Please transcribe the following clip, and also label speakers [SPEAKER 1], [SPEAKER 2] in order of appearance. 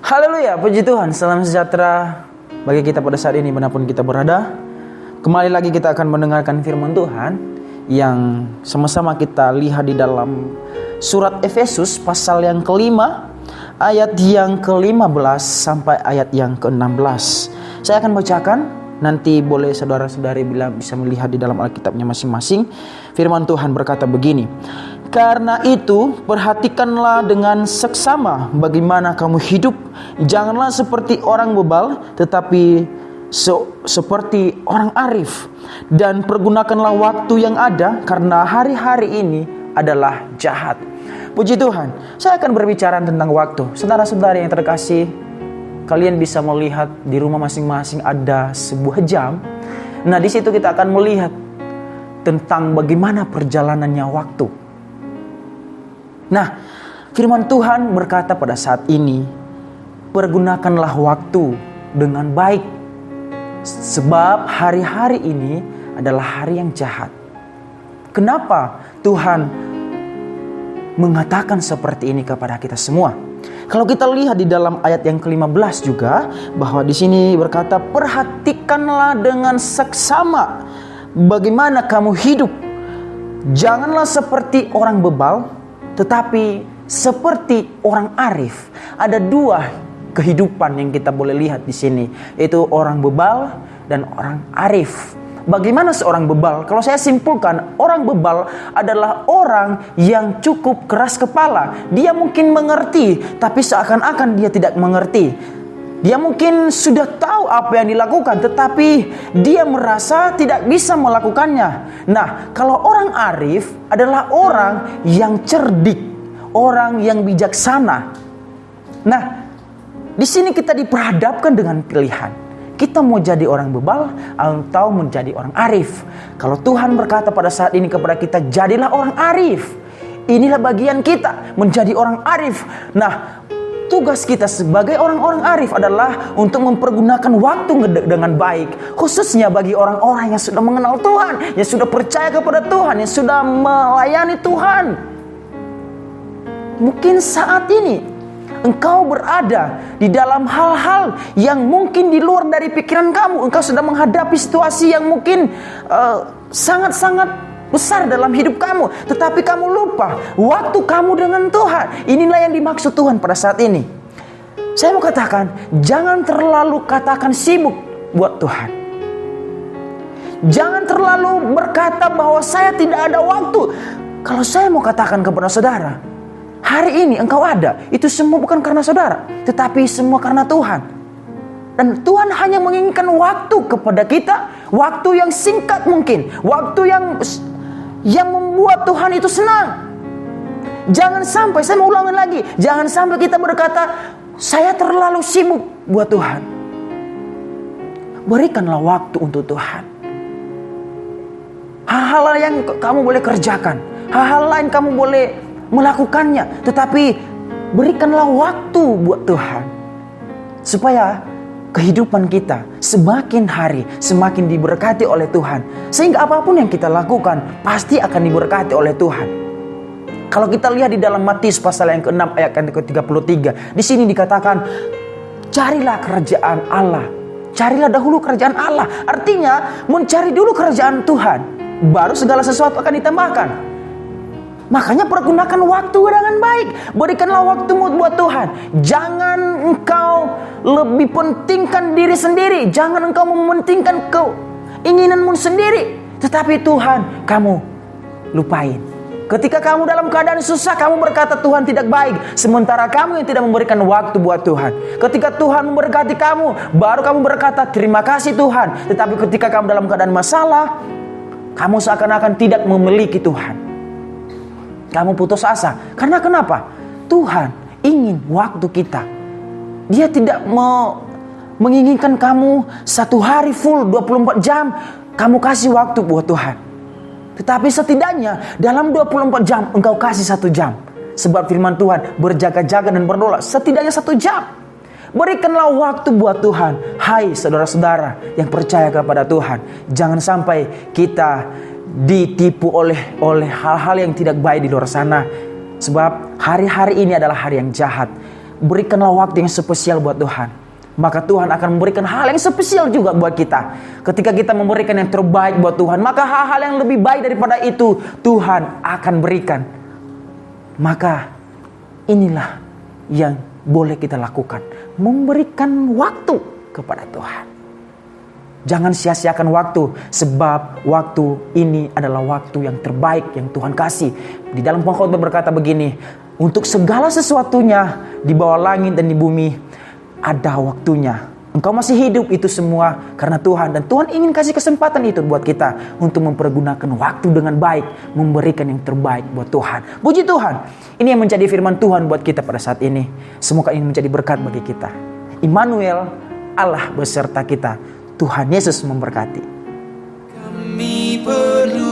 [SPEAKER 1] Haleluya, puji Tuhan, salam sejahtera bagi kita pada saat ini dimanapun kita berada. Kembali lagi kita akan mendengarkan firman Tuhan yang sama-sama kita lihat di dalam surat Efesus pasal yang kelima, ayat yang ke-15 sampai ayat yang ke-16. Saya akan bacakan, nanti boleh saudara-saudari bila bisa melihat di dalam Alkitabnya masing-masing. Firman Tuhan berkata begini: "Karena itu perhatikanlah dengan seksama bagaimana kamu hidup. Janganlah seperti orang bebal, tetapi seperti orang arif. Dan pergunakanlah waktu yang ada, karena hari-hari ini adalah jahat." Puji Tuhan, saya akan berbicara tentang waktu. Saudara-saudari yang terkasih, kalian bisa melihat di rumah masing-masing ada sebuah jam. Nah, di situ kita akan melihat tentang bagaimana perjalanannya waktu. Nah, firman Tuhan berkata pada saat ini, pergunakanlah waktu dengan baik, sebab hari-hari ini adalah hari yang jahat. Kenapa Tuhan mengatakan seperti ini kepada kita semua? Kalau kita lihat di dalam ayat yang ke-15 juga, bahwa di sini berkata, perhatikanlah dengan seksama bagaimana kamu hidup. Janganlah seperti orang bebal, tetapi seperti orang arif. Ada dua kehidupan yang kita boleh lihat di sini, yaitu orang bebal dan orang arif. Bagaimana seorang bebal? Kalau saya simpulkan, orang bebal adalah orang yang cukup keras kepala. Dia mungkin mengerti, tapi seakan-akan dia tidak mengerti. Dia mungkin sudah tahu apa yang dilakukan, tetapi dia merasa tidak bisa melakukannya. Nah, kalau orang arif adalah orang yang cerdik, orang yang bijaksana. Nah, di sini kita diperhadapkan dengan pilihan. Kita mau jadi orang bebal atau menjadi orang arif. Kalau Tuhan berkata pada saat ini kepada kita, jadilah orang arif. Inilah bagian kita, menjadi orang arif. Nah, tugas kita sebagai orang-orang arif adalah untuk mempergunakan waktu dengan baik. Khususnya bagi orang-orang yang sudah mengenal Tuhan, yang sudah percaya kepada Tuhan, yang sudah melayani Tuhan. Mungkin saat ini engkau berada di dalam hal-hal yang mungkin di luar dari pikiran kamu. Engkau sedang menghadapi situasi yang mungkin sangat-sangat besar dalam hidup kamu, tetapi kamu lupa waktu kamu dengan Tuhan. Inilah yang dimaksud Tuhan pada saat ini. Saya mau katakan, jangan terlalu katakan sibuk buat Tuhan. Jangan terlalu berkata bahwa saya tidak ada waktu. Kalau saya mau katakan kepada saudara, hari ini engkau ada, itu semua bukan karena saudara, tetapi semua karena Tuhan. Dan Tuhan hanya menginginkan waktu kepada kita, waktu yang singkat mungkin, waktu yang membuat Tuhan itu senang. Jangan sampai, saya mau ulangi lagi, jangan sampai kita berkata, saya terlalu sibuk buat Tuhan. Berikanlah waktu untuk Tuhan. Hal-hal yang kamu boleh kerjakan, hal-hal lain kamu boleh melakukannya, tetapi berikanlah waktu buat Tuhan, supaya kehidupan kita semakin hari semakin diberkati oleh Tuhan, sehingga apapun yang kita lakukan pasti akan diberkati oleh Tuhan. Kalau kita lihat di dalam Matius pasal yang ke-6 ayat yang ke-33, di sini dikatakan, carilah kerajaan Allah, carilah dahulu kerajaan Allah. Artinya mencari dulu kerajaan Tuhan, baru segala sesuatu akan ditambahkan. Makanya pergunakan waktu dengan baik. Berikanlah waktumu buat Tuhan. Jangan engkau lebih pentingkan diri sendiri. Jangan engkau mementingkan keinginanmu sendiri. Tetapi Tuhan kamu lupain. Ketika kamu dalam keadaan susah, kamu berkata Tuhan tidak baik. Sementara kamu yang tidak memberikan waktu buat Tuhan. Ketika Tuhan memberkati kamu, baru kamu berkata terima kasih Tuhan. Tetapi ketika kamu dalam keadaan masalah, kamu seakan-akan tidak memiliki Tuhan. Kamu putus asa. Karena kenapa? Tuhan ingin waktu kita. Dia tidak menginginkan kamu satu hari full 24 jam kamu kasih waktu buat Tuhan. Tetapi setidaknya dalam 24 jam engkau kasih 1 jam. Sebab firman Tuhan, berjaga-jaga dan berdoa setidaknya 1 jam. Berikanlah waktu buat Tuhan. Hai saudara-saudara yang percaya kepada Tuhan, jangan sampai kita ditipu oleh hal-hal yang tidak baik di luar sana. Sebab hari-hari ini adalah hari yang jahat. berikanlah waktu yang spesial buat Tuhan. Maka Tuhan akan memberikan hal yang spesial juga buat kita. Ketika kita memberikan yang terbaik buat Tuhan, maka hal-hal yang lebih baik daripada itu Tuhan akan berikan. Maka inilah yang boleh kita lakukan. Memberikan waktu kepada Tuhan. Jangan sia-siakan waktu, sebab waktu ini adalah waktu yang terbaik yang Tuhan kasih. Di dalam pengkhotbah berkata begini, untuk segala sesuatunya di bawah langit dan di bumi ada waktunya. Engkau masih hidup itu semua karena Tuhan, dan Tuhan ingin kasih kesempatan itu buat kita untuk mempergunakan waktu dengan baik, memberikan yang terbaik buat Tuhan. Puji Tuhan. Ini yang menjadi firman Tuhan buat kita pada saat ini. Semoga ini menjadi berkat bagi kita. Immanuel, Allah beserta kita. Tuhan Yesus memberkati.
[SPEAKER 2] Kami perlu